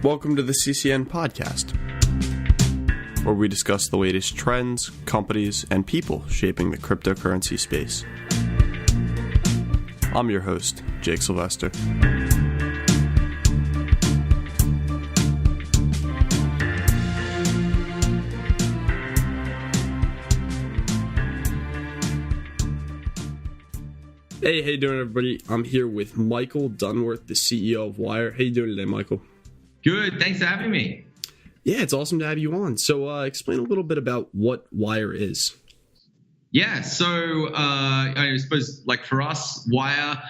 Welcome to the CCN podcast, where we discuss the latest trends, companies, and people shaping the cryptocurrency space. I'm your host, Jake Sylvester. Hey, how you doing, everybody? I'm here with Michael Dunworth, the CEO of Wyre. How you doing today, Michael? Good. Thanks for having me. Yeah, it's awesome to have you on. So explain a little bit about what Wyre is. Yeah. So I suppose like for us, Wyre,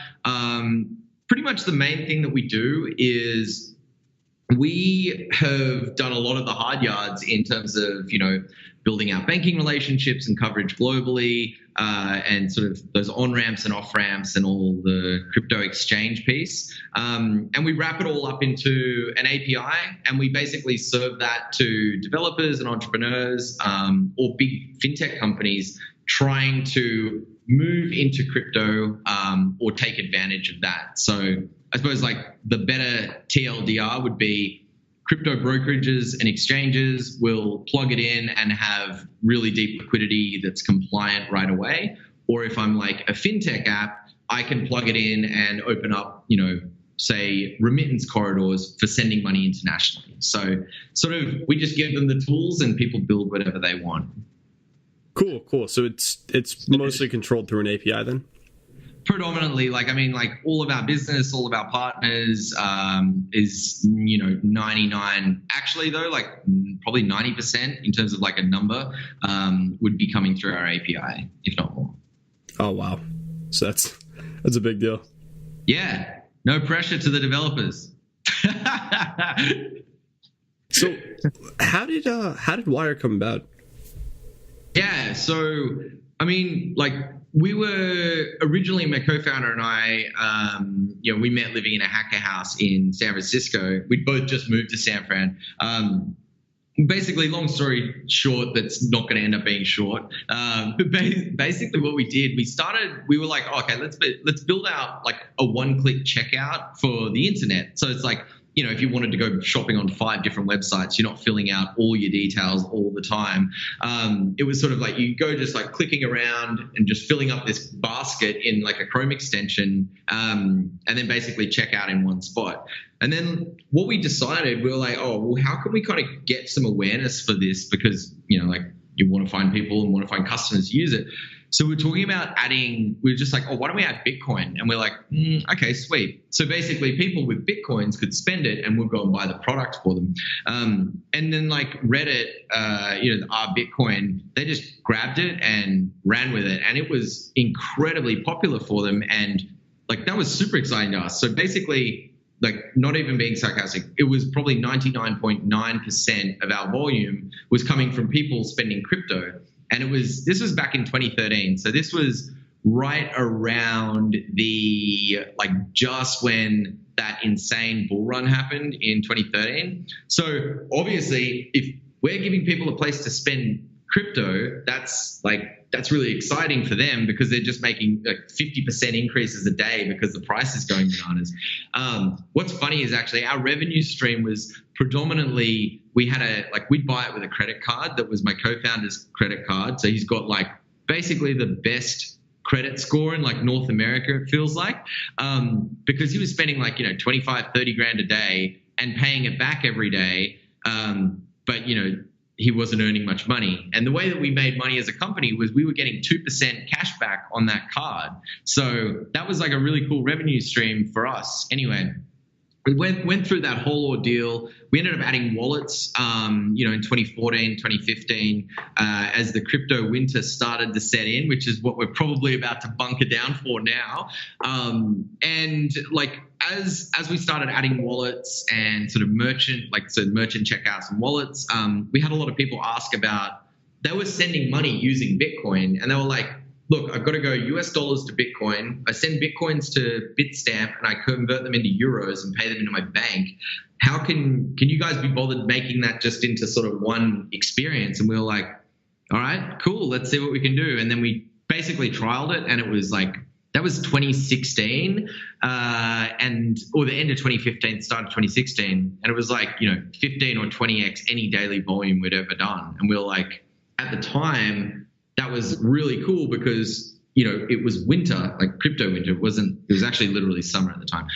pretty much the main thing that we do is we have done a lot of the hard yards in terms of, building our banking relationships and coverage globally, and sort of those on-ramps and off-ramps and all the crypto exchange piece. And we wrap it all up into an API, and we basically serve that to developers and entrepreneurs, or big fintech companies trying to move into crypto, or take advantage of that. So I suppose like the better TLDR would be crypto brokerages and exchanges will plug it in and have really deep liquidity that's compliant right away. Or if I'm like a fintech app, I can plug it in and open up, say remittance corridors for sending money internationally. So sort of we just give them the tools and people build whatever they want. Cool. So it's mostly controlled through an API then? Predominantly, all of our business, all of our partners is, 99. Actually, though, probably 90% in terms of like a number would be coming through our API, if not more. Oh, wow. So that's a big deal. Yeah. No pressure to the developers. So how did Wyre come about? Yeah. So, we were originally, my co-founder and I, we met living in a hacker house in San Francisco. We'd both just moved to San Fran. Basically, long story short, that's not going to end up being short. But basically what we did, we were like, okay, let's build out like a one-click checkout for the internet. So it's like, if you wanted to go shopping on 5 different websites, you're not filling out all your details all the time. It was sort of like you go just like clicking around and just filling up this basket in like a Chrome extension, and then basically check out in one spot. And then what we decided, we were like, oh, well, how can we kind of get some awareness for this? Because, you want to find people and want to find customers to use it. So we're talking about we're just like, oh, why don't we add Bitcoin? And we're like, okay, sweet. So basically people with Bitcoins could spend it and we'll go and buy the product for them. And then like Reddit, our Bitcoin, they just grabbed it and ran with it. And it was incredibly popular for them. And like, that was super exciting to us. So basically, like not even being sarcastic, it was probably 99.9% of our volume was coming from people spending crypto. And this was back in 2013. So this was right around just when that insane bull run happened in 2013. So obviously, if we're giving people a place to spend crypto, that's really exciting for them because they're just making like 50% increases a day because the price is going bananas. What's funny is actually our revenue stream was predominantly, we'd buy it with a credit card that was my co-founder's credit card. So he's got like basically the best credit score in like North America, it feels like, because he was spending like, 25, 30 grand a day and paying it back every day. But he wasn't earning much money. And the way that we made money as a company was we were getting 2% cash back on that card. So that was like a really cool revenue stream for us. Anyway, we went through that whole ordeal. We ended up adding wallets, in 2014, 2015, as the crypto winter started to set in, which is what we're probably about to bunker down for now. And like, as we started adding wallets and sort of merchant checkouts and wallets, we had a lot of people ask about, they were sending money using Bitcoin and they were like, look, I've got to go US dollars to Bitcoin. I send Bitcoins to Bitstamp and I convert them into euros and pay them into my bank. How can you guys be bothered making that just into sort of one experience? And we were like, all right, cool. Let's see what we can do. And then we basically trialed it and it was like that was 2016, or the end of 2015, start of 2016, and it was like 15 or 20x any daily volume we'd ever done, and we were like, at the time, that was really cool because it was winter, like crypto winter. It was actually literally summer at the time,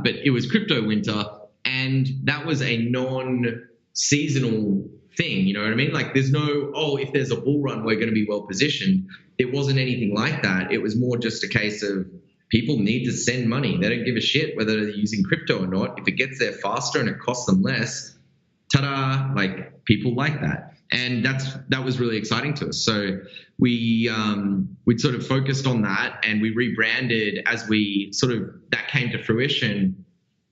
but it was crypto winter, and that was a non-seasonal thing. You know what I mean? Like, there's no, if there's a bull run, we're going to be well positioned. It wasn't anything like that. It was more just a case of people need to send money. They don't give a shit whether they're using crypto or not. If it gets there faster and it costs them less, ta-da! Like, people like that. And that was really exciting to us. So we'd sort of focused on that, and we rebranded as that came to fruition.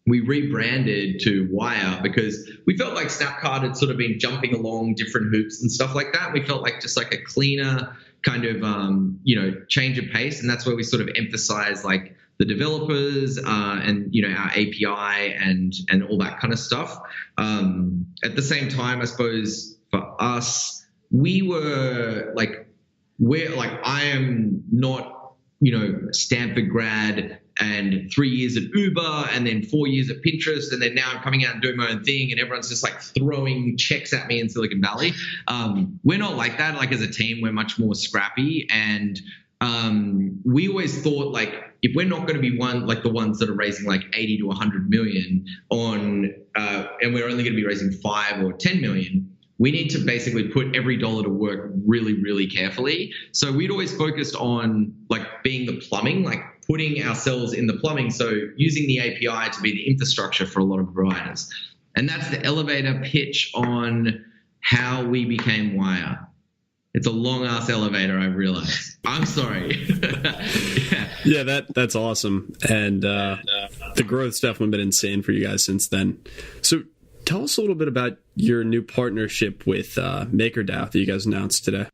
We rebranded to Wyre because we felt like Snapcard had sort of been jumping along different hoops and stuff like that. We felt like just like a cleaner kind of change of pace, and that's where we sort of emphasize like the developers and our API and all that kind of stuff. At the same time, I suppose for us, we were like, I am not Stanford grad and 3 years at Uber and then 4 years at Pinterest, and then now I'm coming out and doing my own thing and everyone's just like throwing checks at me in Silicon Valley. We're not like that. Like, as a team, we're much more scrappy, and we always thought, like, if we're not going to be the ones that are raising like 80 to 100 million and we're only going to be raising 5 or 10 million, we need to basically put every dollar to work really, really carefully. So we'd always focused on like being the plumbing, like putting ourselves in the plumbing. So using the API to be the infrastructure for a lot of providers. And that's the elevator pitch on how we became Wyre. It's a long ass elevator, I realize. I'm sorry. Yeah, that's awesome. And the growth's definitely been insane for you guys since then. So tell us a little bit about your new partnership with MakerDAO that you guys announced today.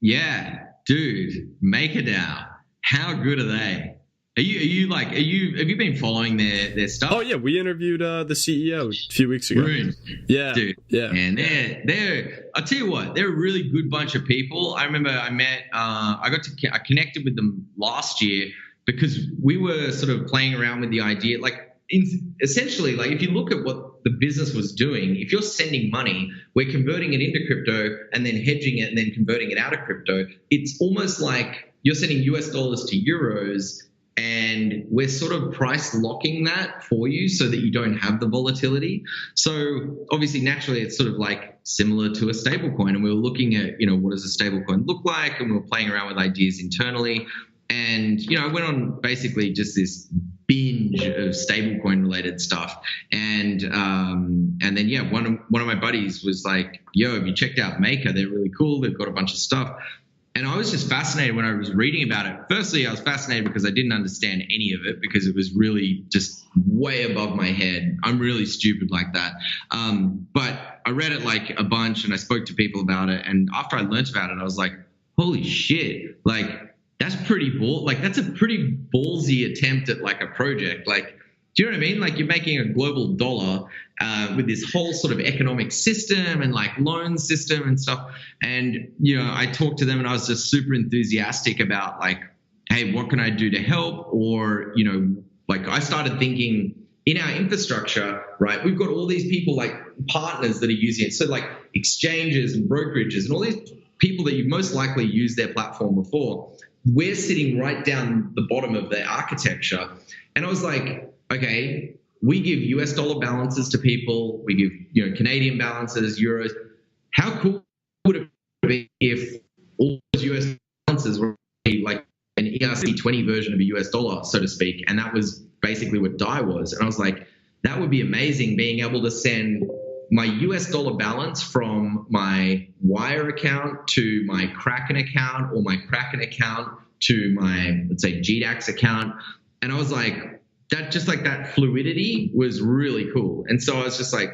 Yeah, dude, MakerDAO. How good are they? Have you been following their stuff? Oh yeah, we interviewed the CEO a few weeks ago. Rude. Yeah, dude. Yeah, and they're I'll tell you what, they're a really good bunch of people. I remember I connected with them last year because we were sort of playing around with the idea, like, essentially, like, if you look at what the business was doing, if you're sending money, we're converting it into crypto and then hedging it and then converting it out of crypto. It's almost like you're sending US dollars to euros, and we're sort of price locking that for you so that you don't have the volatility. So obviously, naturally, it's sort of like similar to a stable coin. And we were looking at, what does a stable coin look like? And we were playing around with ideas internally. And, I went on basically just this binge of stablecoin related stuff. And then, yeah, one of my buddies was like, yo, have you checked out Maker? They're really cool. They've got a bunch of stuff. And I was just fascinated when I was reading about it. Firstly, I was fascinated because I didn't understand any of it because it was really just way above my head. I'm really stupid like that. But I read it like a bunch and I spoke to people about it. And after I learned about it, I was like, holy shit, like, that's that's a pretty ballsy attempt at like a project. Like, do you know what I mean? Like, you're making a global dollar with this whole sort of economic system and like loan system and stuff. And, I talked to them and I was just super enthusiastic about like, hey, what can I do to help? Or, like, I started thinking in our infrastructure, right? We've got all these people like partners that are using it. So like exchanges and brokerages and all these people that you've most likely used their platform before. We're sitting right down the bottom of their architecture. And I was like, okay, we give US dollar balances to people. We give, Canadian balances, euros. How cool would it be if all those US balances were like an ERC20 version of a US dollar, so to speak? And that was basically what DAI was. And I was like, that would be amazing, being able to send my US dollar balance from my Wyre account to my Kraken account, or my Kraken account to my, let's say, GDAX account. And I was like, that fluidity was really cool. And so I was just like,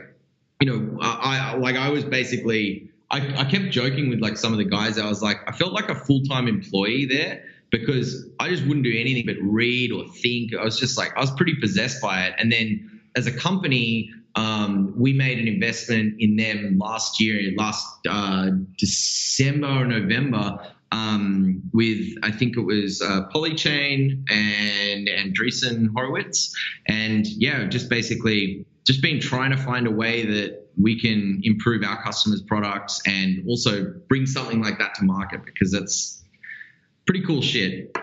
I kept joking with like some of the guys. I was like, I felt like a full-time employee there because I just wouldn't do anything but read or think. I was just like, I was pretty possessed by it. And then as a company, we made an investment in them last December or November. with, I think it was Polychain and Andreessen Horowitz. And yeah, just basically just been trying to find a way that we can improve our customers' products and also bring something like that to market, because that's pretty cool shit.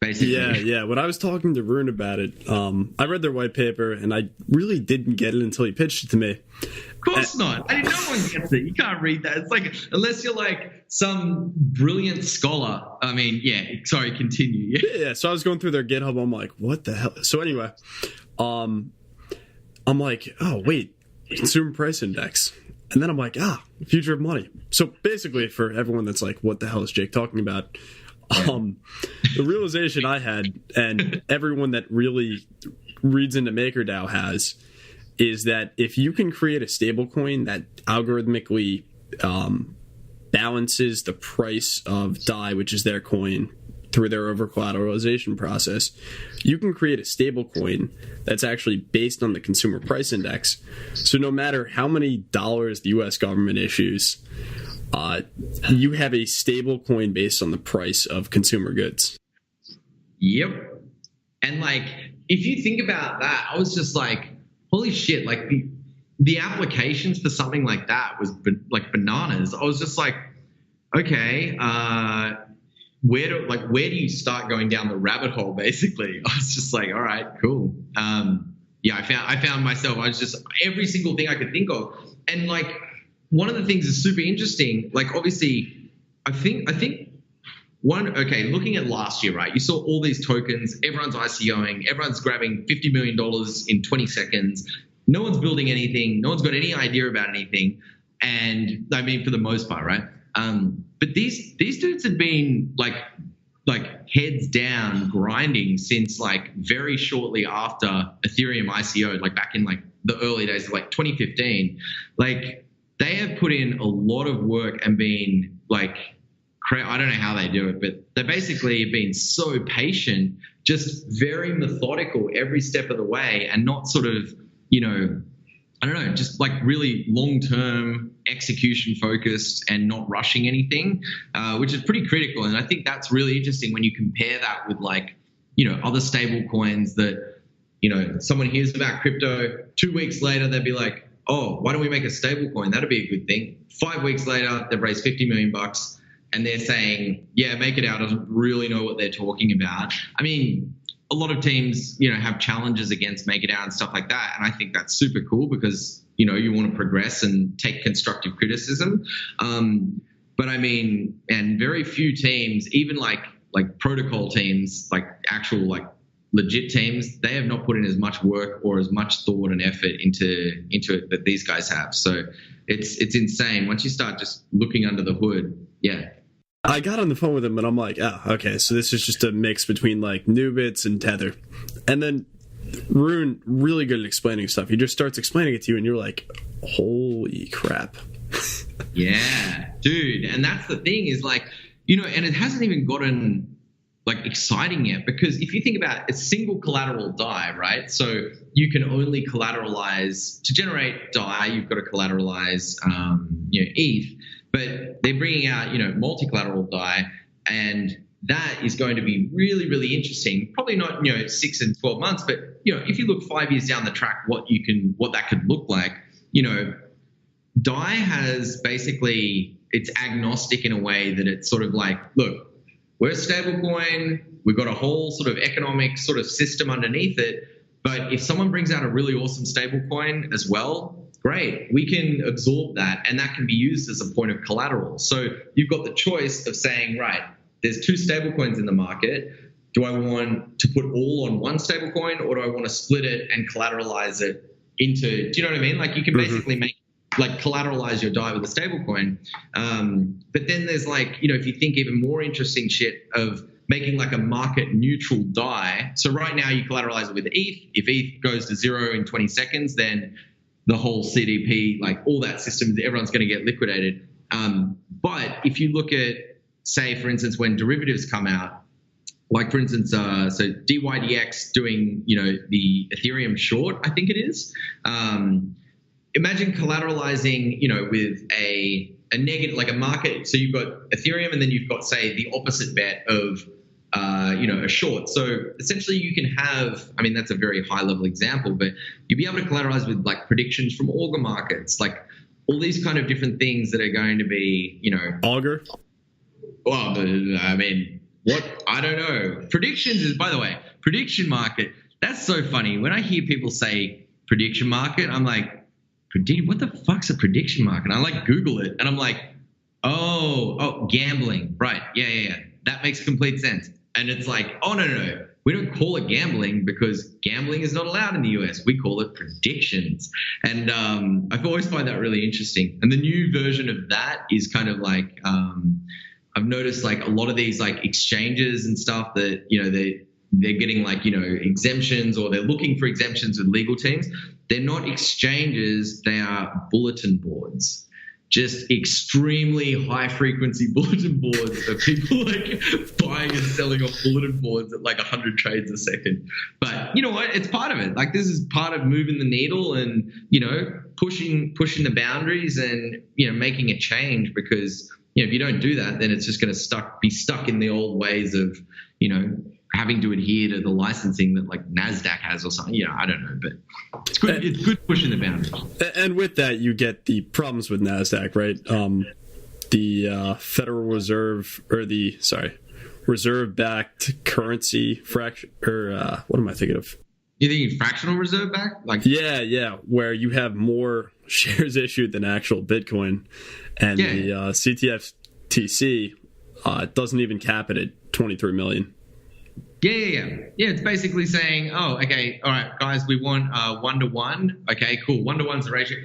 Basically. Yeah. When I was talking to Rune about it, I read their white paper and I really didn't get it until he pitched it to me. Of course not. I mean, no one gets it. You can't read that. It's like, unless you're like some brilliant scholar. I mean, yeah. Sorry, continue. Yeah. So I was going through their GitHub. I'm like, what the hell? So anyway, I'm like, oh wait, consumer price index. And then I'm like, future of money. So basically, for everyone that's like, what the hell is Jake talking about? The realization I had, and everyone that really reads into MakerDAO has, is that if you can create a stablecoin that algorithmically balances the price of DAI, which is their coin, through their over-collateralization process, you can create a stablecoin that's actually based on the consumer price index. So no matter how many dollars the U.S. government issues, you have a stable coin based on the price of consumer goods. Yep. And like, if you think about that, I was just like, holy shit, like the applications for something like that was like bananas. I was just like, okay, where do you start going down the rabbit hole, basically? I was just like, all right, cool. Yeah, I found myself, I was just, every single thing I could think of. And like, one of the things is super interesting. Like, obviously, I think looking at last year, right? You saw all these tokens, everyone's ICOing, everyone's grabbing $50 million in 20 seconds. No one's building anything. No one's got any idea about anything. And I mean, for the most part, right? But these dudes have been like heads down grinding since like very shortly after Ethereum ICO, like back in like the early days of like 2015. Like, they have put in a lot of work and been like, I don't know how they do it, but they basically have been so patient, just very methodical every step of the way, and not sort of, I don't know, just like really long-term execution focused and not rushing anything, which is pretty critical. And I think that's really interesting when you compare that with like, other stable coins that, someone hears about crypto, 2 weeks later, they'd be like, oh, why don't we make a stable coin? That'd be a good thing. 5 weeks later, they've raised $50 million and they're saying, yeah, MakerDAO doesn't really know what they're talking about. I mean, a lot of teams, have challenges against MakerDAO and stuff like that. And I think that's super cool because, you want to progress and take constructive criticism. But I mean, and very few teams, even like protocol teams, like actual, like legit teams, they have not put in as much work or as much thought and effort into it that these guys have. So it's insane once you start just looking under the hood. Yeah. I got on the phone with him and I'm like, okay, so this is just a mix between like Nubits and Tether. And then Rune, really good at explaining stuff. He just starts explaining it to you and you're like, holy crap. Yeah, dude. And that's the thing is like, and it hasn't even gotten like exciting yet, because if you think about a single collateral DAI, right? So you can only collateralize to generate DAI. You've got to collateralize, ETH, but they're bringing out, multi-collateral DAI, and that is going to be really, really interesting. Probably not, 6 and 12 months, but if you look 5 years down the track, what that could look like, DAI has basically, it's agnostic in a way that it's sort of like, look, we're a stable coin. We've got a whole sort of economic sort of system underneath it. But if someone brings out a really awesome stable coin as well, great. We can absorb that, and that can be used as a point of collateral. So you've got the choice of saying, right, there's 2 stable coins in the market. Do I want to put all on one stable coin, or do I want to split it and collateralize it into, do you know what I mean? Like, you can basically make collateralize your DAI with a stable coin. But then there's like, if you think even more interesting shit of making like a market neutral DAI. So right now you collateralize it with ETH. If ETH goes to 0 in 20 seconds, then the whole CDP, like all that system, everyone's going to get liquidated. But if you look at, say, for instance, when derivatives come out, like for instance, so DYDX doing, the Ethereum short, I think it is. Imagine collateralizing, with a a negative, like a market. So you've got Ethereum, and then you've got, say, the opposite bet of a short. So essentially you can have, I mean, that's a very high level example, but you'll be able to collateralize with like predictions from Augur markets, like all these kind of different things that are going to be, Augur? Well, I mean, what? I don't know. Predictions is, by the way, prediction market. That's so funny. When I hear people say prediction market, I'm like, what the fuck's a prediction market? I like Google it, and I'm like, oh, gambling. Right. Yeah. That makes complete sense. And it's like, oh, no. We don't call it gambling because gambling is not allowed in the US. We call it predictions. And I've always find that really interesting. And the new version of that is kind of like, I've noticed like a lot of these like exchanges and stuff that, they're getting like, exemptions, or they're looking for exemptions with legal teams. They're not exchanges. They are bulletin boards. Just extremely high frequency bulletin boards of people like buying and selling off bulletin boards at like 100 trades a second. But you know what? It's part of it. Like this is part of moving the needle and, pushing the boundaries and, making a change, because, if you don't do that, then it's just going to be stuck in the old ways of, having to adhere to the licensing that like NASDAQ has or something. I don't know, but it's good. It's good pushing the boundaries. And with that, you get the problems with NASDAQ, right? The Federal Reserve, or reserve-backed currency fraction, or what am I thinking of? You thinking fractional reserve back? Like yeah, where you have more shares issued than actual Bitcoin, and the CTFTC doesn't even cap it at 23 million. Yeah. It's basically saying, oh, okay, all right, guys, we want 1-to-1. Okay, cool. 1-to-1's the ratio.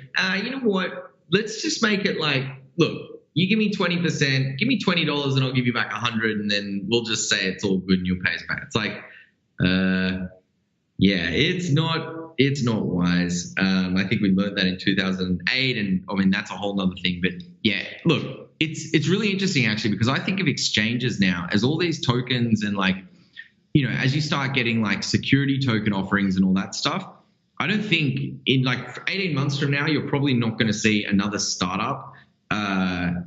You know what? Let's just make it like, look, you give me 20%, give me $20, and I'll give you back 100, and then we'll just say it's all good and you'll pay us back. It's like, it's not wise. I think we learned that in 2008, and I mean that's a whole nother thing. But yeah, look, it's really interesting actually, because I think of exchanges now as all these tokens and like, as you start getting like security token offerings and all that stuff, I don't think in like 18 months from now, you're probably not going to see another startup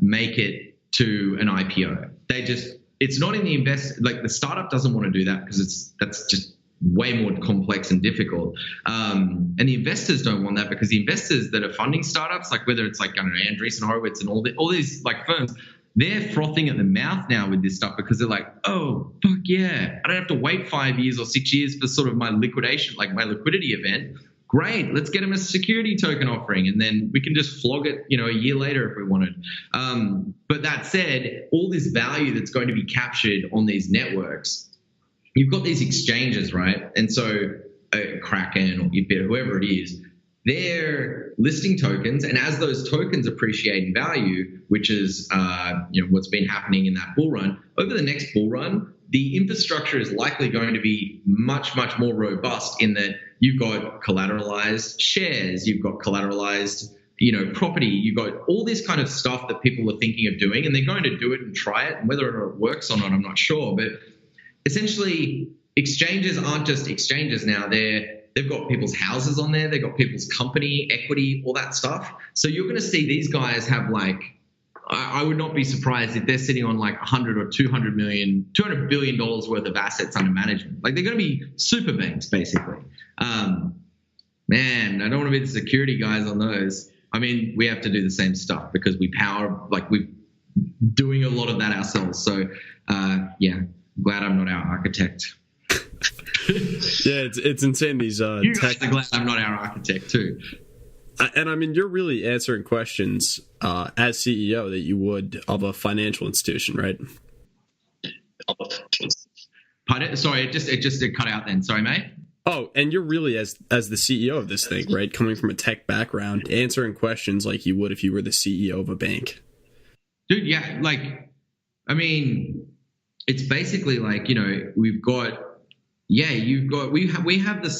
make it to an IPO. It's not in the like the startup doesn't want to do that because that's just way more complex and difficult. And the investors don't want that, because the investors that are funding startups, like whether it's like, I don't know, Andreessen Horowitz and all these like firms, they're frothing at the mouth now with this stuff, because they're like, oh, fuck yeah, I don't have to wait 5 years or 6 years for sort of my liquidation, like my liquidity event. Great, let's get them a security token offering, and then we can just flog it, a year later if we wanted. But that said, all this value that's going to be captured on these networks, you've got these exchanges, right? And so Kraken or Bit, whoever it is, they're listing tokens, and as those tokens appreciate in value, which is what's been happening in that bull run, over the next bull run, the infrastructure is likely going to be much, much more robust, in that you've got collateralized shares, you've got collateralized property, you've got all this kind of stuff that people are thinking of doing, and they're going to do it and try it, and whether or not it works or not, I'm not sure. But essentially, exchanges aren't just exchanges now. They've got people's houses on there. They've got people's company, equity, all that stuff. So you're going to see these guys have like, I would not be surprised if they're sitting on like 100 or $200 billion worth of assets under management. Like they're going to be super banks, basically. Man, I don't want to be the security guys on those. I mean, we have to do the same stuff because we're doing a lot of that ourselves. So glad I'm not our architect. Yeah, it's insane. These you guys are glad I'm not our architect too. And I mean, you're really answering questions as CEO that you would of a financial institution, right? Pardon? Sorry, it just cut out then. Sorry, mate. Oh, and you're really as the CEO of this thing, right? Coming from a tech background, answering questions like you would if you were the CEO of a bank. Dude, yeah, like, I mean, it's basically like, we have the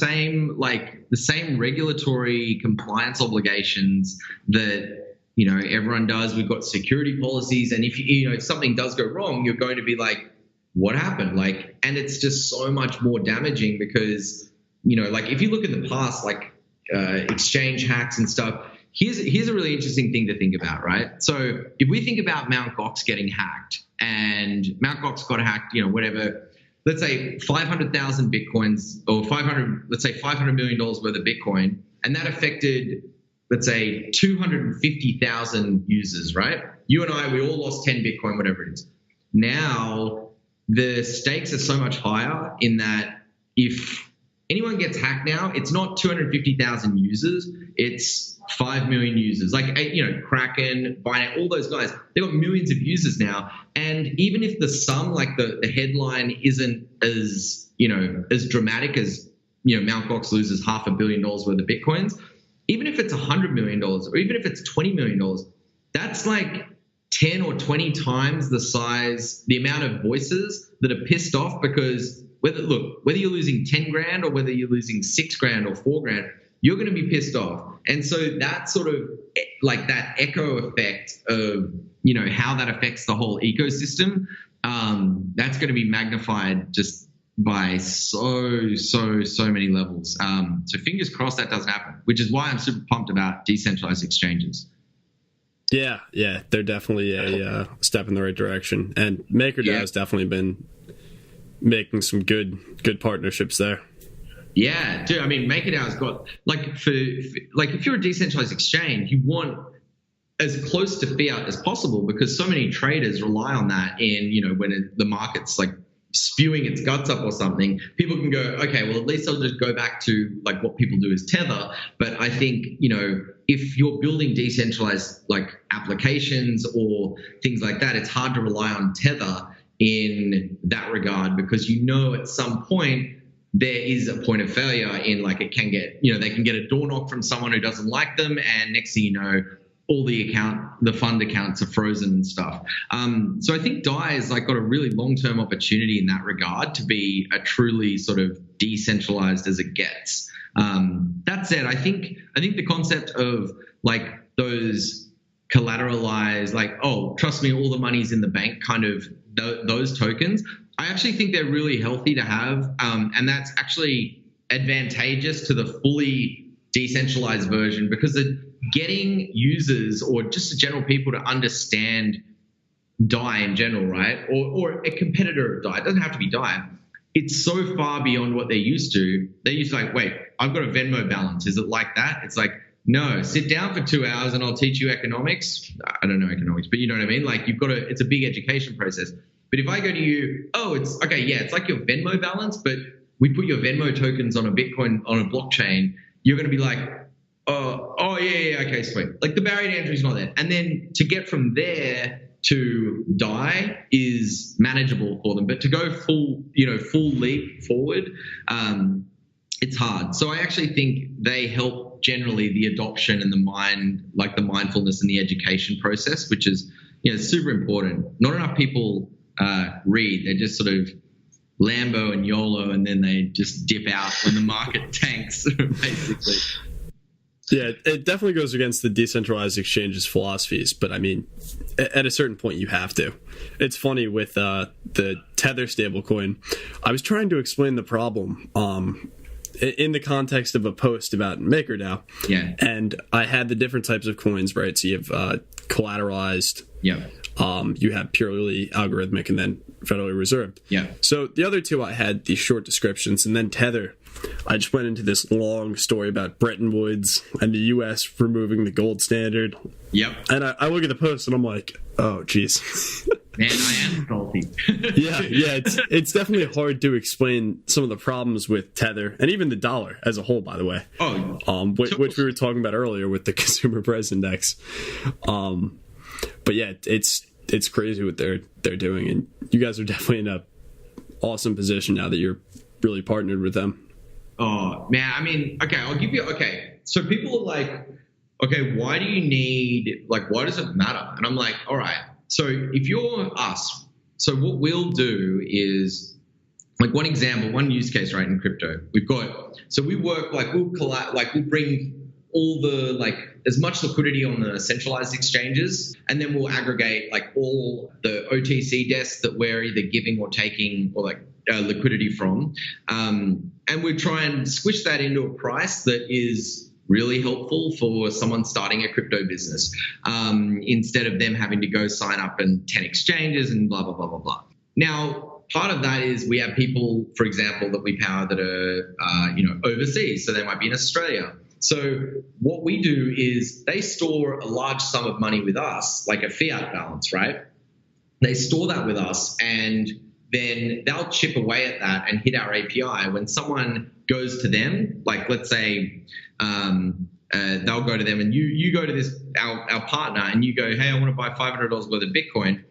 same regulatory compliance obligations that, everyone does. We've got security policies. And if something does go wrong, you're going to be like, what happened? Like, and it's just so much more damaging because, like if you look at the past, like exchange hacks and stuff, here's a really interesting thing to think about, right? So if we think about Mt. Gox getting hacked, and Mt. Gox got hacked, whatever, let's say 500,000 Bitcoins or $500 million worth of Bitcoin, and that affected, let's say 250,000 users, right? You and I, we all lost 10 Bitcoin, whatever it is. Now the stakes are so much higher in that if anyone gets hacked now, it's not 250,000 users, it's 5 million users. Like, Kraken, Binance, all those guys, they've got millions of users now. And even if the sum, like the headline isn't as dramatic as, Mt. Gox loses $500 million worth of Bitcoins, even if it's $100 million or even if it's $20 million, that's like 10 or 20 times the amount of voices that are pissed off because whether you're losing 10 grand or whether you're losing 6 grand or 4 grand, you're going to be pissed off. And so that sort of like that echo effect of, how that affects the whole ecosystem, that's going to be magnified just by so many levels. So fingers crossed that doesn't happen, which is why I'm super pumped about decentralized exchanges. Yeah, they're definitely a step in the right direction. And MakerDAO has definitely been making some good partnerships there. Yeah, dude. I mean, MakerDAO's got if you're a decentralized exchange, you want as close to fiat as possible because so many traders rely on that. In when the market's like spewing its guts up or something, people can go, okay, well at least I'll just go back to like what people do is Tether. But I think if you're building decentralized like applications or things like that, it's hard to rely on Tether in that regard because at some point there is a point of failure in like it can get, they can get a door knock from someone who doesn't like them, and next thing you know, all the fund accounts are frozen and stuff. So I think DAI has like got a really long-term opportunity in that regard to be a truly sort of decentralized as it gets. That said, I think the concept of like those collateralized, like, oh, trust me, all the money's in the bank kind of those tokens, I actually think they're really healthy to have. And that's actually advantageous to the fully decentralized version because getting users or just general people to understand DAI in general, right? Or a competitor of DAI. It doesn't have to be DAI. It's so far beyond what they're used to. They're used to like, wait, I've got a Venmo balance. Is it like that? It's like, no, sit down for 2 hours and I'll teach you economics. I don't know economics, but you know what I mean? Like it's a big education process. But if I go to you, oh, it's okay, yeah, it's like your Venmo balance, but we put your Venmo tokens on a Bitcoin, on a blockchain, you're going to be like, oh yeah, okay, sweet. Like the barrier to entry is not there. And then to get from there to DAI is manageable for them, but to go full leap forward, it's hard. So I actually think they help generally the adoption and the mindfulness and the education process, which is super important. Not enough people read. They just sort of Lambo and YOLO, and then they just dip out when the market tanks, basically. Yeah, it definitely goes against the decentralized exchanges philosophies, but I mean, at a certain point you have to. It's funny with the Tether stablecoin. I was trying to explain the problem in the context of a post about MakerDAO. Yeah. And I had the different types of coins, right? So you have collateralized. Yeah. You have purely algorithmic and then federally reserved. Yeah. So the other two I had these short descriptions, and then Tether. I just went into this long story about Bretton Woods and the U.S. removing the gold standard. Yep. And I look at the post and I'm like, oh, geez. Man, I am salty. yeah, it's definitely hard to explain some of the problems with Tether and even the dollar as a whole, by the way. Oh, which we were talking about earlier with the consumer price index. But yeah, it's crazy what they're doing, and you guys are definitely in a awesome position now that you're really partnered with them. Oh man, I mean, okay. So people are like, okay, why do you need, like, why does it matter? And I'm like, all right. So if you're us, so what we'll do is, like, one example, one use case, right, in crypto, we work, like, we'll bring all the, like, as much liquidity on the centralized exchanges, and then we'll aggregate, like, all the OTC desks that we're either giving or taking, or like liquidity from, and we try and squish that into a price that is really helpful for someone starting a crypto business, instead of them having to go sign up in 10 exchanges and blah, blah, blah, blah, blah. Now, part of that is we have people, for example, that we power that are, overseas. So they might be in Australia. So what we do is they store a large sum of money with us, like a fiat balance, right? They store that with us, and then they'll chip away at that and hit our API. When someone goes to them, like let's say they'll go to them and you go to this our partner and you go, hey, I want to buy $500 worth of Bitcoin.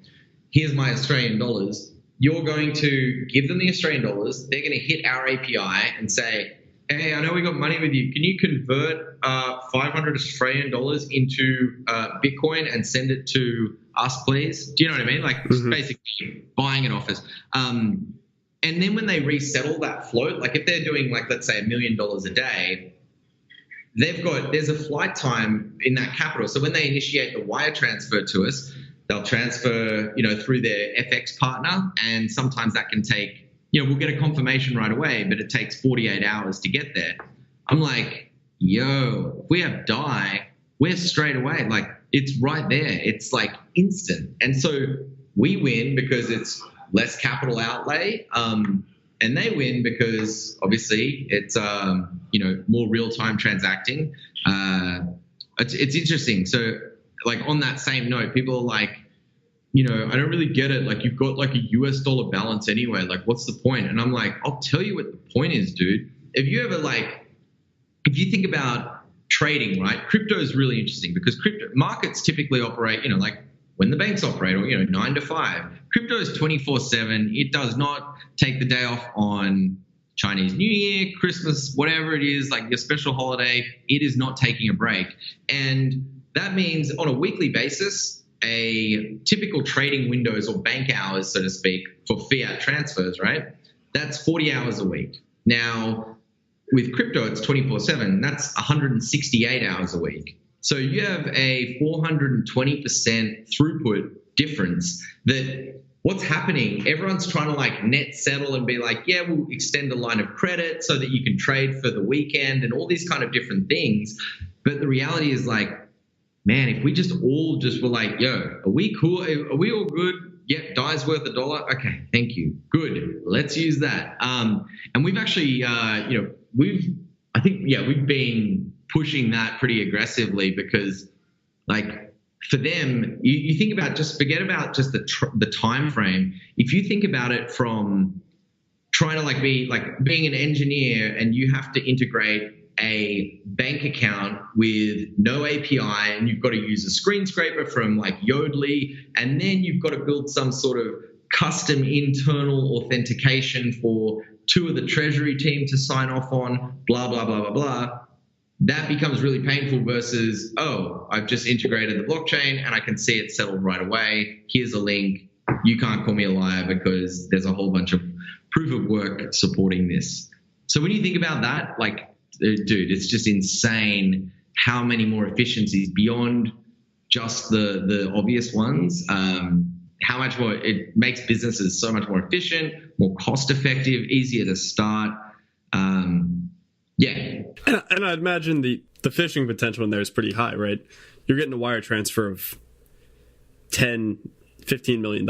Here's my Australian dollars. You're going to give them the Australian dollars. They're going to hit our API and say, hey, I know we got money with you. Can you convert 500 Australian dollars into Bitcoin and send it to us, please? Do you know what I mean? Like basically buying it off us. And then when they resettle that float, like if they're doing like, let's say $1 million a day, there's a flight time in that capital. So when they initiate the wire transfer to us, they'll transfer, through their FX partner. And sometimes that can take, we'll get a confirmation right away, but it takes 48 hours to get there. I'm like, yo, if we have DAI, we're straight away. Like it's right there. It's like instant. And so we win because it's less capital outlay. And they win because obviously it's, more real-time transacting. It's interesting. So like on that same note, people are like, I don't really get it. Like you've got like a US dollar balance anyway. Like what's the point? And I'm like, I'll tell you what the point is, dude. If you think about trading, right? Crypto is really interesting because crypto markets typically operate, like when the banks operate or, 9 to 5. Crypto is 24/7. It does not take the day off on Chinese New Year, Christmas, whatever it is, like your special holiday. It is not taking a break. And that means on a weekly basis, a typical trading windows or bank hours, so to speak, for fiat transfers, right? That's 40 hours a week. Now, with crypto, it's 24/7. That's 168 hours a week. So you have a 420% throughput difference that what's happening, everyone's trying to like net settle and be like, yeah, we'll extend the line of credit so that you can trade for the weekend and all these kind of different things. But the reality is like, man, if we were like, yo, are we cool? Are we all good? Yep, DAI's worth $1. Okay, thank you. Good. Let's use that. And we've actually, we've been pushing that pretty aggressively because, like, for them, you think about forget about just the time frame. If you think about it from trying to being an engineer and you have to integrate a bank account with no API and you've got to use a screen scraper from like Yodlee, and then you've got to build some sort of custom internal authentication for 2 of the treasury team to sign off on, blah, blah, blah, blah, blah. That becomes really painful versus, I've just integrated the blockchain and I can see it settled right away. Here's a link. You can't call me a liar because there's a whole bunch of proof of work supporting this. So when you think about that, like, dude, it's just insane how many more efficiencies beyond just the obvious ones. How much more it makes businesses so much more efficient, more cost effective, easier to start. And I'd imagine the phishing potential in there is pretty high, right? You're getting a wire transfer of $10-15 million.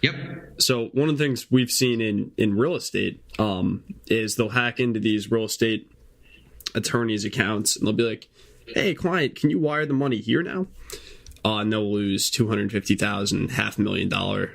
Yep. So one of the things we've seen in real estate is they'll hack into these real estate attorneys' accounts and they'll be like, hey, client, can you wire the money here now? And they'll lose $250,000, $500,000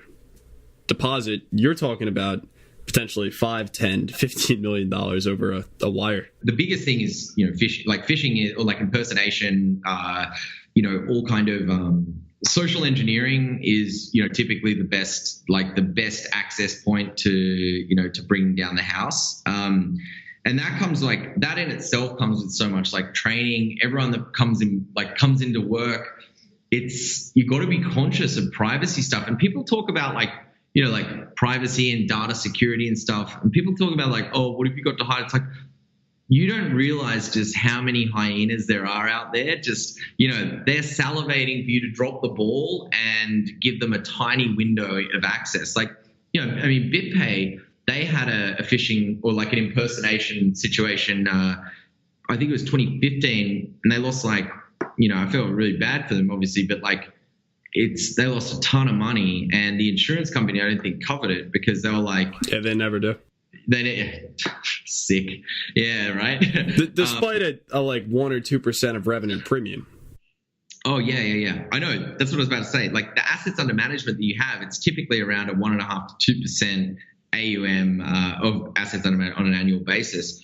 deposit. You're talking about potentially $5, $10, $15 million over a wire. The biggest thing is, phishing is, or like impersonation, all kind of social engineering is, typically the best access point to bring down the house. And that comes that in itself comes with so much like training. Everyone that comes into work, you've got to be conscious of privacy stuff. And people talk about like privacy and data security and stuff. And people talk about like, oh, what have you got to hide? It's like, you don't realize just how many hyenas there are out there. Just, they're salivating for you to drop the ball and give them a tiny window of access. Like, BitPay, they had a phishing or like an impersonation situation I think it was 2015, and they lost like, I felt really bad for them, obviously, but like they lost a ton of money, and the insurance company, I don't think, covered it because they were like, yeah, they never do. Sick. Yeah, right. Despite a like 1 or 2% of revenue premium. Oh yeah. I know. That's what I was about to say. Like the assets under management that you have, it's typically around a 1.5 to 2% AUM of assets under management on an annual basis.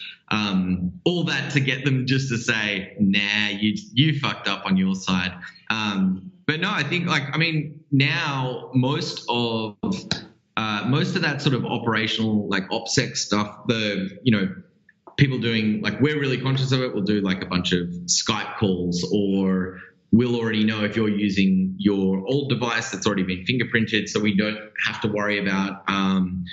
All that to get them just to say, nah, you fucked up on your side. But no, I think now most of that sort of operational like OPSEC stuff, people doing like, we're really conscious of it. We'll do like a bunch of Skype calls, or we'll already know if you're using your old device that's already been fingerprinted, so we don't have to worry about, trying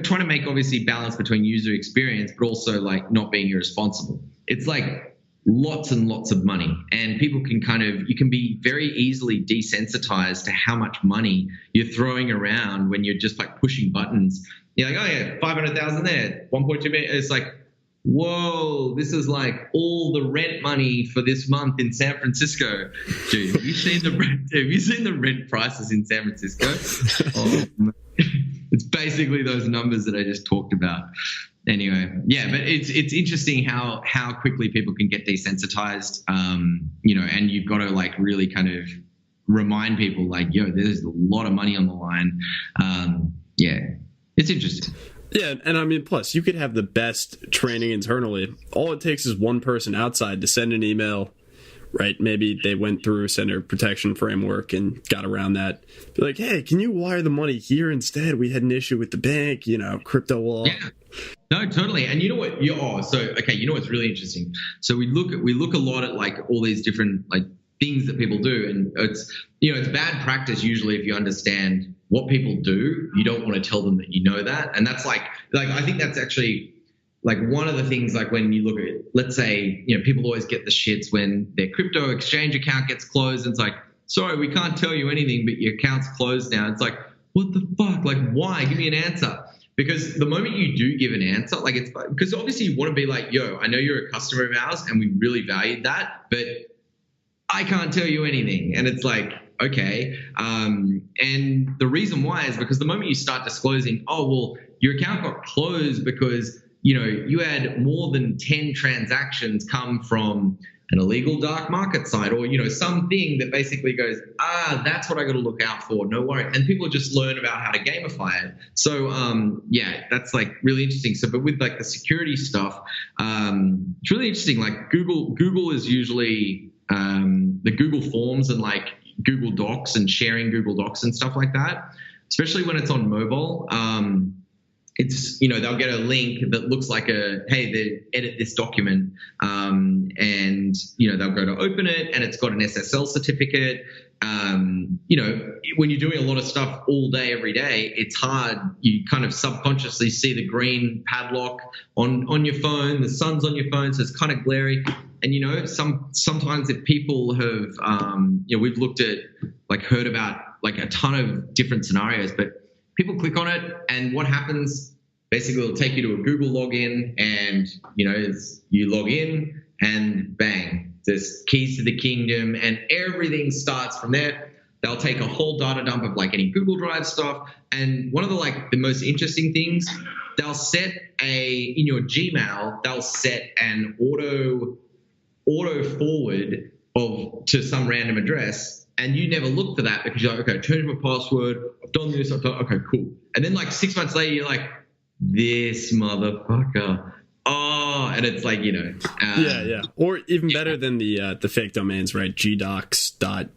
to make obviously balance between user experience, but also like not being irresponsible. It's like lots and lots of money, and people can you can be very easily desensitized to how much money you're throwing around when you're just like pushing buttons. You're like, oh yeah, 500,000 there, 1.2 million. It's like, whoa, this is like all the rent money for this month in San Francisco. Dude, have you seen the rent prices in San Francisco? It's basically those numbers that I just talked about. Anyway, yeah, but it's interesting how quickly people can get desensitized, and you've got to like really kind of remind people like, yo, there's a lot of money on the line. Yeah, it's interesting. Yeah, and I mean, plus, you could have the best training internally. All it takes is one person outside to send an email, right? Maybe they went through a sender protection framework and got around that. Be like, hey, can you wire the money here instead? We had an issue with the bank, crypto law. Yeah. No, totally. And you know what? You know what's really interesting? So we look a lot at like all these different like things that people do, and it's bad practice usually if you understand what people do. You don't want to tell them that you know that, and that's like I think that's actually like one of the things, like when you look at it, let's say, people always get the shits when their crypto exchange account gets closed, and it's like, sorry, we can't tell you anything, but your account's closed now. It's like, what the fuck? Like, why? Give me an answer. Because the moment you do give an answer, like it's because obviously you want to be like, yo, I know you're a customer of ours and we really valued that, but I can't tell you anything. And it's like, okay. And the reason why is because the moment you start disclosing, oh, well, your account got closed because, you had more than 10 transactions come from an illegal dark market site, or, something that basically goes, that's what I got to look out for. No worry. And people just learn about how to gamify it. So, that's like really interesting. So, but with like the security stuff, it's really interesting. Like Google is usually, the Google Forms and like Google Docs and sharing Google Docs and stuff like that, especially when it's on mobile. It's, they'll get a link that looks like hey, they edit this document, and, they'll go to open it and it's got an SSL certificate. When you're doing a lot of stuff all day, every day, it's hard. You kind of subconsciously see the green padlock on your phone, the sun's on your phone, so it's kind of glary. And, sometimes if people have, we've looked at, like, heard about like a ton of different scenarios, but people click on it, and what happens? Basically, it'll take you to a Google login, and you log in, and bang, there's keys to the kingdom, and everything starts from there. They'll take a whole data dump of like any Google Drive stuff, and one of the most interesting things, they'll set in your Gmail, they'll set an auto forward to some random address. And you never look for that because you're like, okay, change my password. I've done this. Okay, cool. And then like 6 months later, you're like, this motherfucker. Oh, and it's like, yeah. Or even better than the fake domains, right? gdocs.ey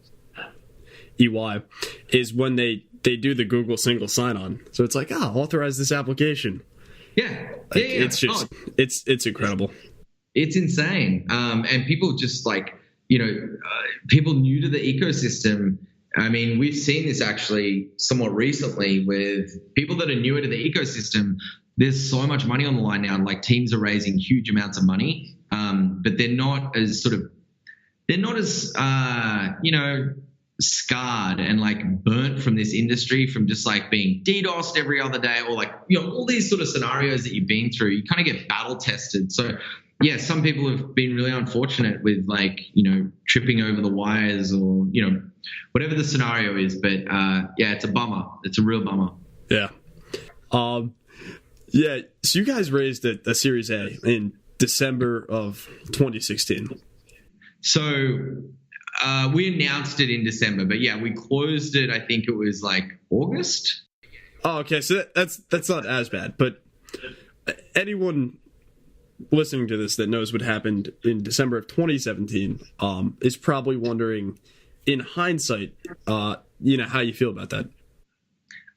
is when they do the Google single sign-on. So it's like, authorize this application. Yeah. It's just, it's incredible. It's insane. And people just like, people new to the ecosystem. I mean, we've seen this actually somewhat recently with people that are newer to the ecosystem. There's so much money on the line now. Like teams are raising huge amounts of money, but they're not as scarred and like burnt from this industry, from just like being DDoSed every other day, or like, all these sort of scenarios that you've been through, you kind of get battle tested. So yeah, some people have been really unfortunate with like, tripping over the wires or, whatever the scenario is. But yeah, it's a bummer. It's a real bummer. Yeah. Yeah. So you guys raised a Series A in December of 2016. So we announced it in December, but yeah, we closed it. I think it was like August. Oh, okay. So that's not as bad, but anyone listening to this that knows what happened in December of 2017 is probably wondering, in hindsight, how you feel about that.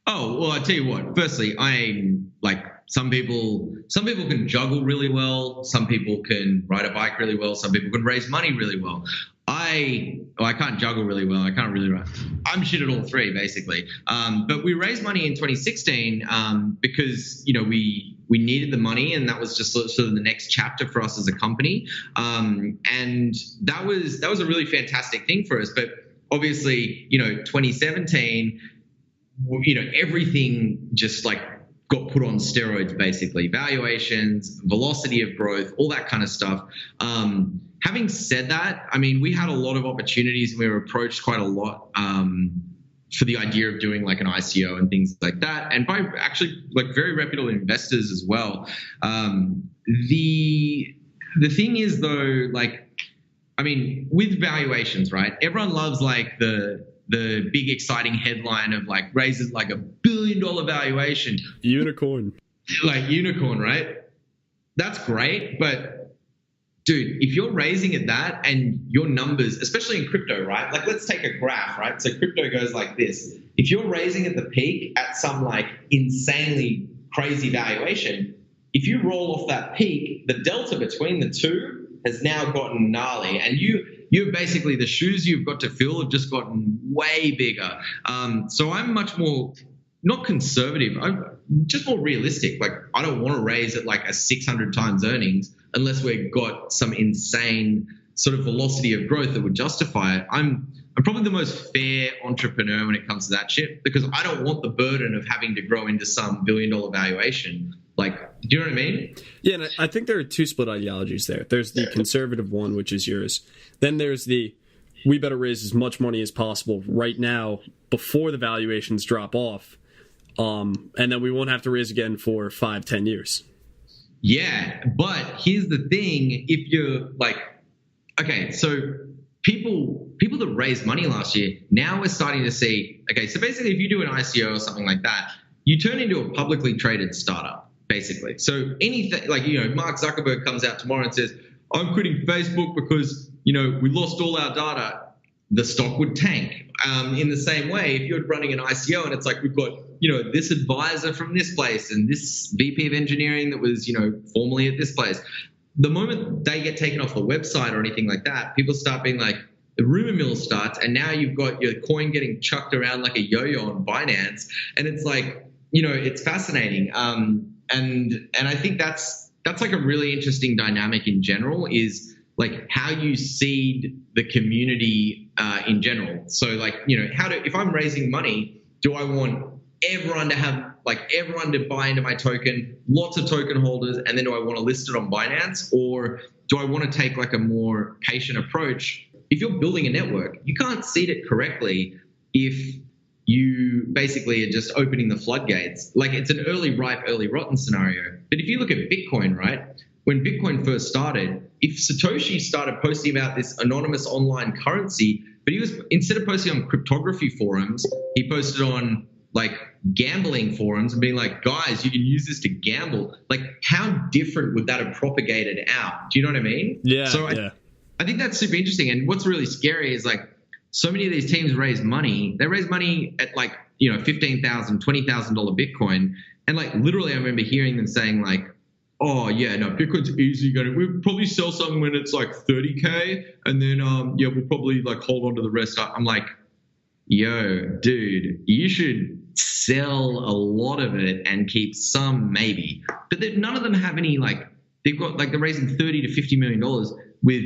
Oh, well, I tell you what. Firstly, I'm like, some people can juggle really well. Some people can ride a bike really well. Some people can raise money really well. I can't juggle really well. I can't really run. I'm shit at all three, basically. But we raised money in 2016 because, we needed the money, and that was just sort of the next chapter for us as a company. And that was a really fantastic thing for us. But obviously, 2017, everything just like got put on steroids, basically. Valuations, velocity of growth, all that kind of stuff. Having said that, I mean, we had a lot of opportunities, and we were approached quite a lot for the idea of doing like an ICO and things like that, and by actually like very reputable investors as well. The thing is though, like, I mean, with valuations, right? Everyone loves like the big exciting headline of like raises like $1 billion valuation. Unicorn. Like unicorn, right? That's great, but dude, if you're raising at that and your numbers, especially in crypto, right? Like, let's take a graph, right? So crypto goes like this. If you're raising at the peak at some like insanely crazy valuation, if you roll off that peak, the delta between the two has now gotten gnarly, and you're basically, the shoes you've got to fill have just gotten way bigger. So I'm much more, not conservative, I'm just more realistic. Like, I don't want to raise at like a 600 times earnings unless we've got some insane sort of velocity of growth that would justify it. I'm probably the most fair entrepreneur when it comes to that shit, because I don't want the burden of having to grow into some $1 billion valuation. Like, do you know what I mean? Yeah, and I think there are two split ideologies there. There's the conservative one, which is yours. Then there's the, we better raise as much money as possible right now before the valuations drop off. And then we won't have to raise again for 5-10 years. Yeah, but here's the thing. If you're like, okay, so people that raised money last year, now we're starting to see, okay, so basically if you do an ICO or something like that, you turn into a publicly traded startup, basically. So anything, like, Mark Zuckerberg comes out tomorrow and says, I'm quitting Facebook because, we lost all our data, the stock would tank. In the same way, if you're running an ICO and it's like, we've got, this advisor from this place and this VP of engineering that was, formerly at this place, the moment they get taken off the website or anything like that, people start being like, the rumor mill starts, and now you've got your coin getting chucked around like a yo-yo on Binance. And it's like, it's fascinating. And I think that's like a really interesting dynamic in general, is like how you seed the community in general. So like, if I'm raising money, do I want everyone to have, like, everyone to buy into my token, lots of token holders, and then do I want to list it on Binance? Or do I want to take like a more patient approach? If you're building a network, you can't seed it correctly if you basically are just opening the floodgates. Like, it's an early ripe, early rotten scenario. But if you look at Bitcoin, right? When Bitcoin first started, if Satoshi started posting about this anonymous online currency, but he was, instead of posting on cryptography forums, he posted on like gambling forums and being like, guys, you can use this to gamble. Like, how different would that have propagated out? Do you know what I mean? Yeah. So I think that's super interesting. And what's really scary is like, so many of these teams raise money. They raise money at like, $15,000, $20,000 Bitcoin. And like, literally, I remember hearing them saying like, oh yeah, no, Bitcoin's easy. We'll probably sell something when it's like 30K. And then, we'll probably like hold on to the rest. I'm like, yo, dude, you should sell a lot of it and keep some maybe. But none of them have any, like, they've got like, they're raising $30 to $50 million with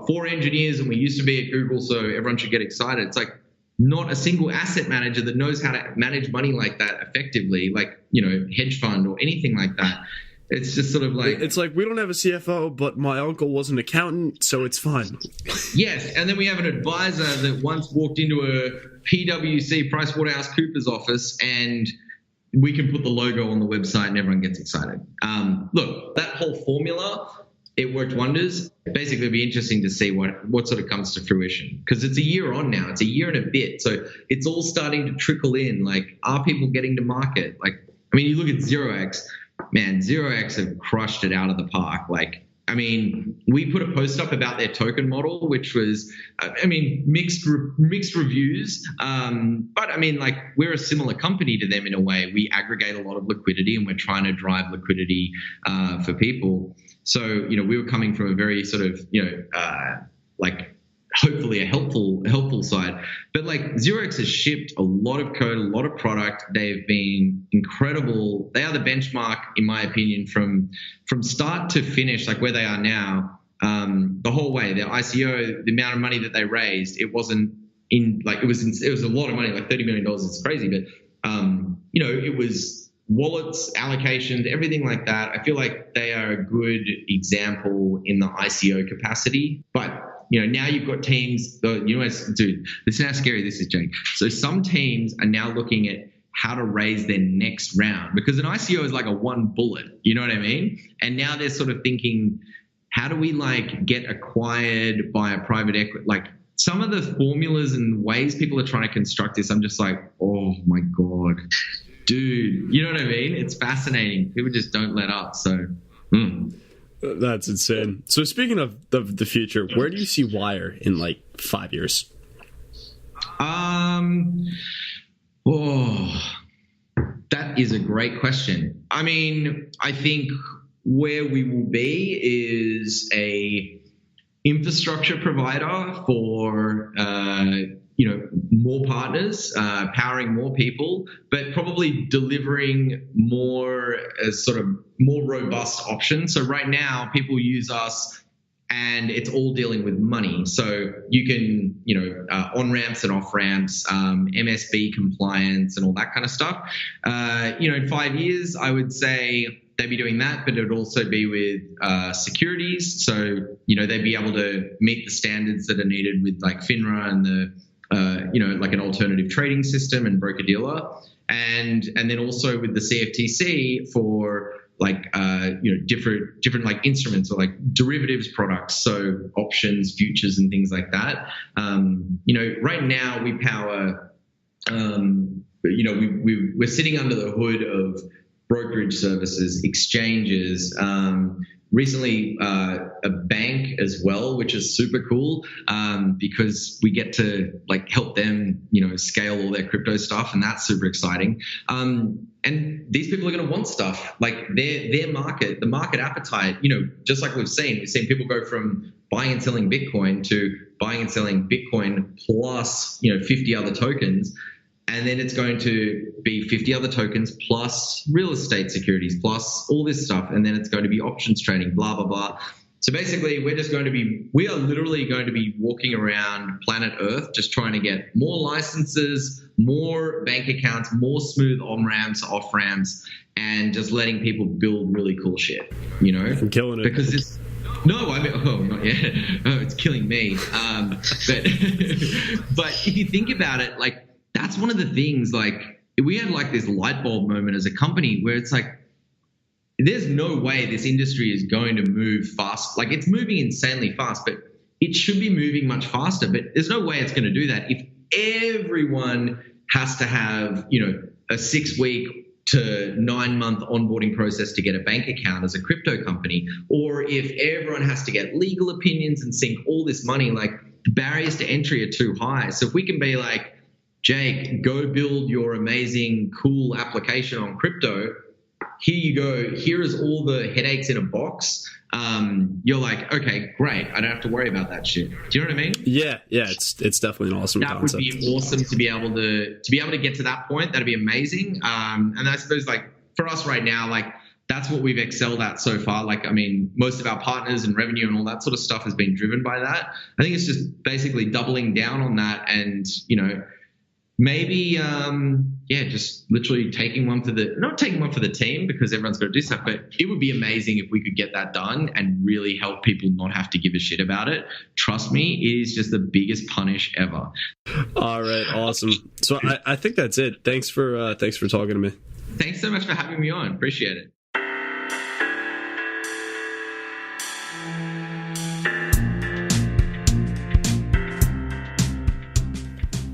4 engineers and we used to be at Google, so everyone should get excited. It's like not a single asset manager that knows how to manage money like that effectively, like, hedge fund or anything like that. It's just sort of like... It's like, we don't have a CFO, but my uncle was an accountant, so it's fine. Yes, and then we have an advisor that once walked into a PwC, PricewaterhouseCoopers office, and we can put the logo on the website and everyone gets excited. Look, that whole formula, it worked wonders. Basically, it'd be interesting to see what sort of comes to fruition, because it's a year on now. It's a year and a bit. So it's all starting to trickle in. Like, are people getting to market? Like, I mean, you look at 0x. Man, 0x have crushed it out of the park. Like, I mean, we put a post up about their token model, which was, mixed reviews. But I mean, like, we're a similar company to them in a way. We aggregate a lot of liquidity and we're trying to drive liquidity for people. So, we were coming from a very sort of, hopefully a helpful side. But like 0x has shipped a lot of code, a lot of product. They've been incredible. They are the benchmark, in my opinion, from start to finish, like where they are now, the whole way. Their ICO, the amount of money that they raised, it wasn't in like, it was a lot of money, like $30 million. It's crazy. But, it was wallets, allocations, everything like that. I feel like they are a good example in the ICO capacity. But now you've got teams, dude, this is how scary this is, Jake. So some teams are now looking at how to raise their next round, because an ICO is like a one bullet, you know what I mean? And now they're sort of thinking, how do we like get acquired by a private equity? Like, some of the formulas and ways people are trying to construct this, I'm just like, oh my God, dude, you know what I mean? It's fascinating. People just don't let up. So, That's insane. So speaking of the future, where do you see Wyre in like 5 years? That is a great question. I mean, I think where we will be is a infrastructure provider for more partners, powering more people, but probably delivering more as sort of more robust options. So right now people use us and it's all dealing with money. So you can, on-ramps and off-ramps, MSB compliance and all that kind of stuff. In 5 years, I would say they'd be doing that, but it would also be with securities. So, they'd be able to meet the standards that are needed with like FINRA and the like an alternative trading system and broker-dealer. And then also with the CFTC for like, different like instruments or like derivatives products. So options, futures and things like that. Right now we power, we're sitting under the hood of brokerage services, exchanges, recently a bank as well, which is super cool, because we get to like help them, scale all their crypto stuff, and that's super exciting. And these people are going to want stuff like their market, the market appetite, just like we've seen people go from buying and selling Bitcoin to buying and selling Bitcoin plus, 50 other tokens. And then it's going to be 50 other tokens plus real estate securities plus all this stuff. And then it's going to be options trading, blah, blah, blah. So basically, we are literally going to be walking around planet Earth just trying to get more licenses, more bank accounts, more smooth on-ramps, off-ramps, and just letting people build really cool shit, I'm killing it. Because it's... No, I mean, not yet. It's killing me. But if you think about it, like, that's one of the things, like, we had like this light bulb moment as a company where it's like, there's no way this industry is going to move fast. Like, it's moving insanely fast, but it should be moving much faster. But there's no way it's going to do that if everyone has to have, a 6-week to 9-month onboarding process to get a bank account as a crypto company, or if everyone has to get legal opinions and sink all this money. Like, the barriers to entry are too high. So if we can be like, Jake, go build your amazing, cool application on crypto. Here you go. Here is all the headaches in a box. You're like, okay, great. I don't have to worry about that shit. Do you know what I mean? Yeah. It's definitely an awesome concept. That would be awesome to be able to get to that point. That'd be amazing. And I suppose, like, for us right now, like, that's what we've excelled at so far. Like, I mean, most of our partners and revenue and all that sort of stuff has been driven by that. I think it's just basically doubling down on that and, maybe, just literally not taking one for the team because everyone's got to do stuff, but it would be amazing if we could get that done and really help people not have to give a shit about it. Trust me, it is just the biggest punish ever. All right. Awesome. So I think that's it. Thanks for talking to me. Thanks so much for having me on. Appreciate it.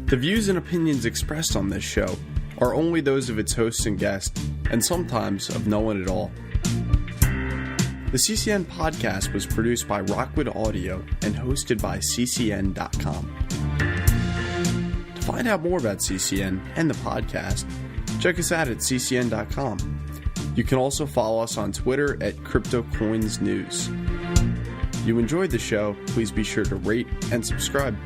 The views and opinions expressed on this show are only those of its hosts and guests, and sometimes of no one at all. The CCN podcast was produced by Rockwood Audio and hosted by ccn.com. To find out more about CCN and the podcast, check us out at ccn.com. You can also follow us on Twitter at CryptoCoinsNews. If you enjoyed the show, please be sure to rate and subscribe.